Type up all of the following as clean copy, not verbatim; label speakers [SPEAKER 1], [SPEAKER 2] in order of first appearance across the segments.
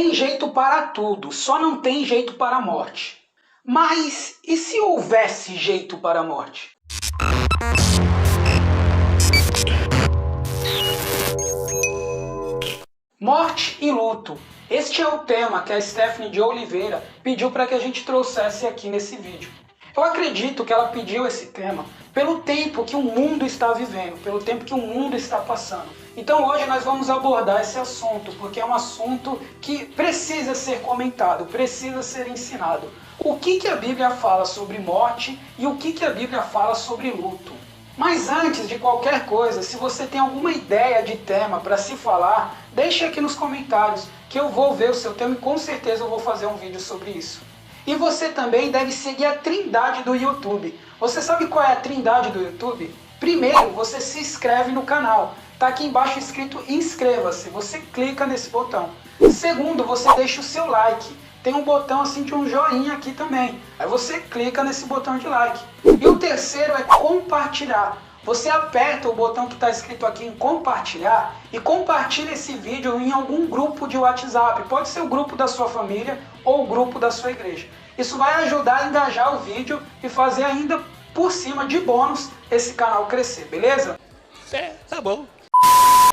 [SPEAKER 1] Tem jeito para tudo, só não tem jeito para a morte. Mas e se houvesse jeito para a morte? Morte e luto. Este é o tema que a Stephanie de Oliveira pediu para que a gente trouxesse aqui nesse vídeo. Eu acredito que ela pediu esse tema pelo tempo que o mundo está vivendo, pelo tempo que o mundo está passando. Então hoje nós vamos abordar esse assunto, porque é um assunto que precisa ser comentado, precisa ser ensinado. O que a Bíblia fala sobre morte e o que a Bíblia fala sobre luto. Mas antes de qualquer coisa, se você tem alguma ideia de tema para se falar, deixe aqui nos comentários, que eu vou ver o seu tema e com certeza eu vou fazer um vídeo sobre isso. E você também deve seguir a Trindade do YouTube. Você sabe qual é a Trindade do YouTube? Primeiro, você se inscreve no canal. Está aqui embaixo escrito inscreva-se. Você clica nesse botão. Segundo, você deixa o seu like. Tem um botão assim de um joinha aqui também. Aí você clica nesse botão de like. E o terceiro é compartilhar. Você aperta o botão que está escrito aqui em compartilhar e compartilha esse vídeo em algum grupo de WhatsApp. Pode ser o grupo da sua família ou o grupo da sua igreja. Isso vai ajudar a engajar o vídeo e fazer ainda por cima de bônus esse canal crescer, beleza?
[SPEAKER 2] Tá bom.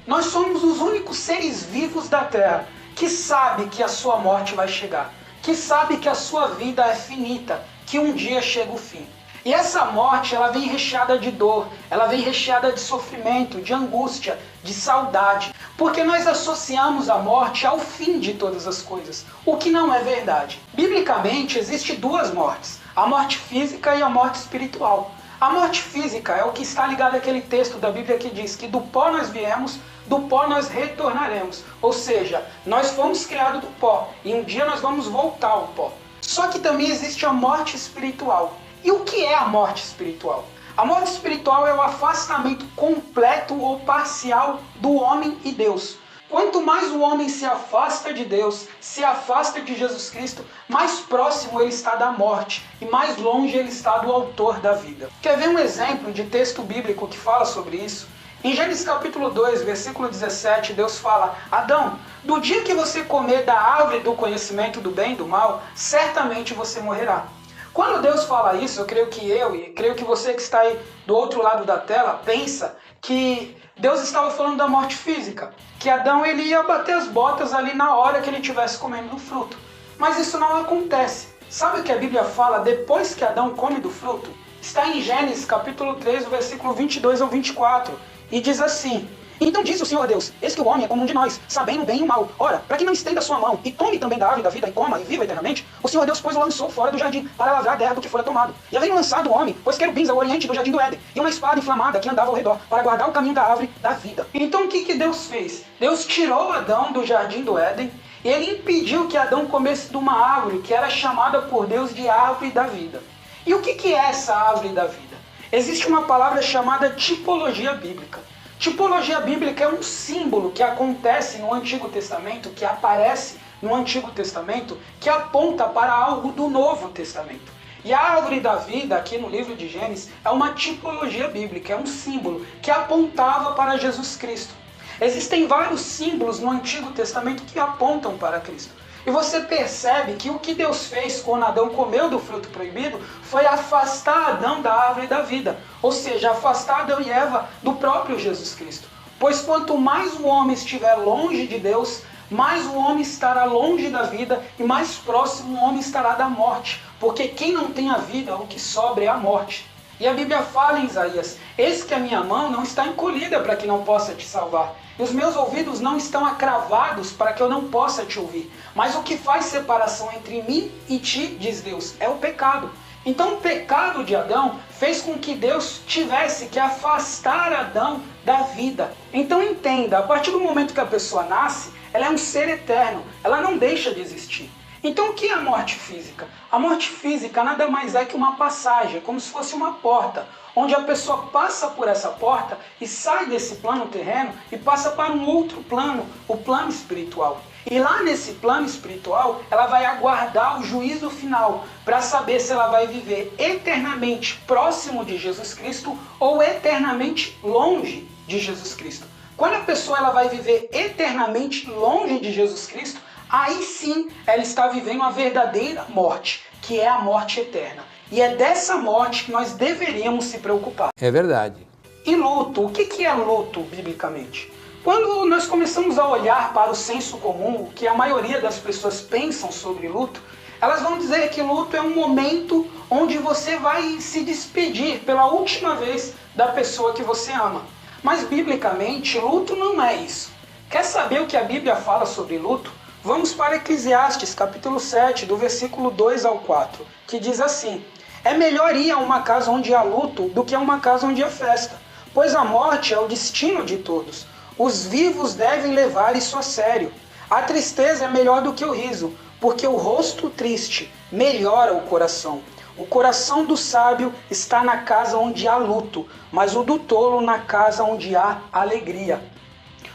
[SPEAKER 1] Nós somos os únicos seres vivos da Terra que sabe que a sua morte vai chegar, que sabe que a sua vida é finita, que um dia chega o fim. E essa morte, ela vem recheada de dor, ela vem recheada de sofrimento, de angústia, de saudade, porque nós associamos a morte ao fim de todas as coisas, o que não é verdade. Biblicamente, existem duas mortes, a morte física e a morte espiritual. A morte física é o que está ligado àquele texto da Bíblia que diz que do pó nós viemos, do pó nós retornaremos. Ou seja, nós fomos criados do pó e um dia nós vamos voltar ao pó. Só que também existe a morte espiritual. E o que é a morte espiritual? A morte espiritual é o afastamento completo ou parcial do homem e Deus. Quanto mais o homem se afasta de Deus, se afasta de Jesus Cristo, mais próximo ele está da morte e mais longe ele está do autor da vida. Quer ver um exemplo de texto bíblico que fala sobre isso? Em Gênesis capítulo 2, versículo 17, Deus fala: Adão, do dia que você comer da árvore do conhecimento do bem e do mal, certamente você morrerá. Quando Deus fala isso, eu creio que você que está aí do outro lado da tela, pensa que Deus estava falando da morte física, que Adão ele ia bater as botas ali na hora que ele estivesse comendo do fruto. Mas isso não acontece. Sabe o que a Bíblia fala depois que Adão come do fruto? Está em Gênesis capítulo 3, versículo 22 ao 24, e diz assim: Então disse o Senhor Deus, eis que o homem é como um de nós, sabendo o bem e o mal. Ora, para que não estenda a sua mão e tome também da árvore da vida e coma e viva eternamente, o Senhor Deus, pois, o lançou fora do jardim, para lavrar a terra do que fora tomado. E havendo lançado o homem, pois querubins ao oriente do jardim do Éden, e uma espada inflamada que andava ao redor, para guardar o caminho da árvore da vida. Então o que Deus fez? Deus tirou Adão do jardim do Éden, e ele impediu que Adão comesse de uma árvore que era chamada por Deus de árvore da vida. E o que é essa árvore da vida? Existe uma palavra chamada tipologia bíblica. Tipologia bíblica é um símbolo que acontece no Antigo Testamento, que aparece no Antigo Testamento, que aponta para algo do Novo Testamento. E a árvore da vida, aqui no livro de Gênesis, é uma tipologia bíblica, é um símbolo que apontava para Jesus Cristo. Existem vários símbolos no Antigo Testamento que apontam para Cristo. E você percebe que o que Deus fez quando Adão comeu do fruto proibido foi afastar Adão da árvore da vida. Ou seja, afastar Adão e Eva do próprio Jesus Cristo. Pois quanto mais o homem estiver longe de Deus, mais o homem estará longe da vida e mais próximo o homem estará da morte. Porque quem não tem a vida, o que sobra é a morte. E a Bíblia fala em Isaías: eis que a minha mão não está encolhida para que não possa te salvar, e os meus ouvidos não estão acravados para que eu não possa te ouvir. Mas o que faz separação entre mim e ti, diz Deus, é o pecado. Então o pecado de Adão fez com que Deus tivesse que afastar Adão da vida. Então entenda, a partir do momento que a pessoa nasce, ela é um ser eterno, ela não deixa de existir. Então o que é a morte física? A morte física nada mais é que uma passagem, como se fosse uma porta, onde a pessoa passa por essa porta e sai desse plano terreno e passa para um outro plano, o plano espiritual. E lá nesse plano espiritual, ela vai aguardar o juízo final para saber se ela vai viver eternamente próximo de Jesus Cristo ou eternamente longe de Jesus Cristo. Quando a pessoa ela vai viver eternamente longe de Jesus Cristo, aí sim ela está vivendo a verdadeira morte, que é a morte eterna. E é dessa morte que nós deveríamos se preocupar.
[SPEAKER 2] É verdade.
[SPEAKER 1] E luto, o que é luto biblicamente? Quando nós começamos a olhar para o senso comum, o que a maioria das pessoas pensam sobre luto, elas vão dizer que luto é um momento onde você vai se despedir pela última vez da pessoa que você ama. Mas biblicamente, luto não é isso. Quer saber o que a Bíblia fala sobre luto? Vamos para Eclesiastes, capítulo 7, do versículo 2 ao 4, que diz assim: é melhor ir a uma casa onde há luto do que a uma casa onde há festa, pois a morte é o destino de todos. Os vivos devem levar isso a sério. A tristeza é melhor do que o riso, porque o rosto triste melhora o coração. O coração do sábio está na casa onde há luto, mas o do tolo na casa onde há alegria.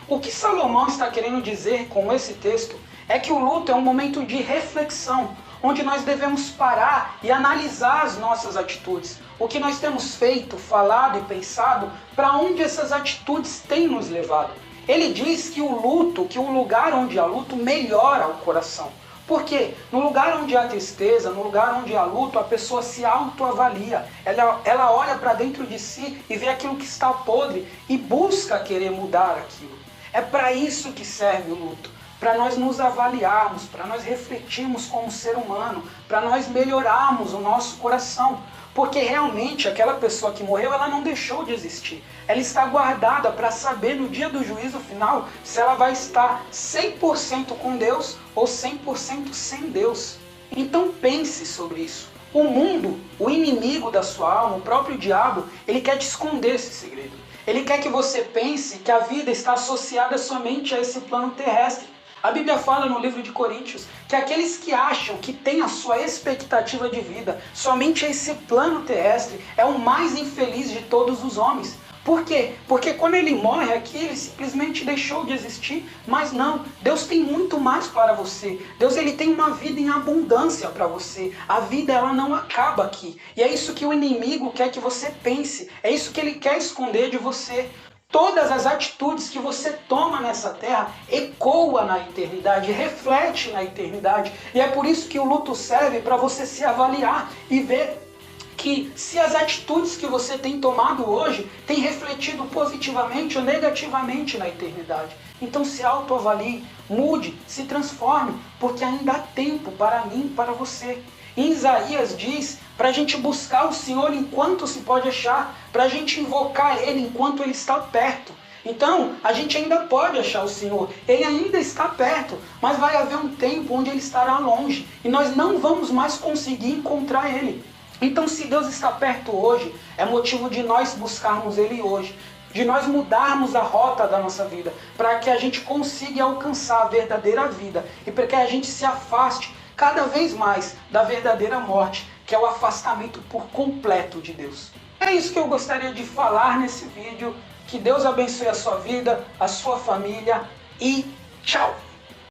[SPEAKER 1] O que Salomão está querendo dizer com esse texto é que o luto é um momento de reflexão, onde nós devemos parar e analisar as nossas atitudes, o que nós temos feito, falado e pensado, para onde essas atitudes têm nos levado. Ele diz que o luto, que o lugar onde há luto melhora o coração. Por quê? No lugar onde há tristeza, no lugar onde há luto, a pessoa se autoavalia. Ela olha para dentro de si e vê aquilo que está podre e busca querer mudar aquilo. É para isso que serve o luto. Para nós nos avaliarmos, para nós refletirmos como ser humano, para nós melhorarmos o nosso coração. Porque realmente aquela pessoa que morreu, ela não deixou de existir. Ela está guardada para saber no dia do juízo final se ela vai estar 100% com Deus ou 100% sem Deus. Então pense sobre isso. O mundo, o inimigo da sua alma, o próprio diabo, ele quer te esconder esse segredo. Ele quer que você pense que a vida está associada somente a esse plano terrestre. A Bíblia fala no livro de Coríntios que aqueles que acham que têm a sua expectativa de vida somente esse plano terrestre é o mais infeliz de todos os homens. Por quê? Porque quando ele morre aqui, ele simplesmente deixou de existir. Mas não, Deus tem muito mais para você. Deus ele tem uma vida em abundância para você. A vida ela não acaba aqui. E é isso que o inimigo quer que você pense. É isso que ele quer esconder de você. Todas as atitudes que você toma nessa terra ecoam na eternidade, reflete na eternidade. E é por isso que o luto serve para você se avaliar e ver que se as atitudes que você tem tomado hoje têm refletido positivamente ou negativamente na eternidade. Então se autoavalie, mude, se transforme, porque ainda há tempo para mim e para você. Em Isaías diz para a gente buscar o Senhor enquanto se pode achar, para a gente invocar Ele enquanto Ele está perto. Então, a gente ainda pode achar o Senhor, Ele ainda está perto, mas vai haver um tempo onde Ele estará longe e nós não vamos mais conseguir encontrar Ele. Então, se Deus está perto hoje, é motivo de nós buscarmos Ele hoje, de nós mudarmos a rota da nossa vida, para que a gente consiga alcançar a verdadeira vida e para que a gente se afaste cada vez mais da verdadeira morte, que é o afastamento por completo de Deus. É isso que eu gostaria de falar nesse vídeo. Que Deus abençoe a sua vida, a sua família e tchau!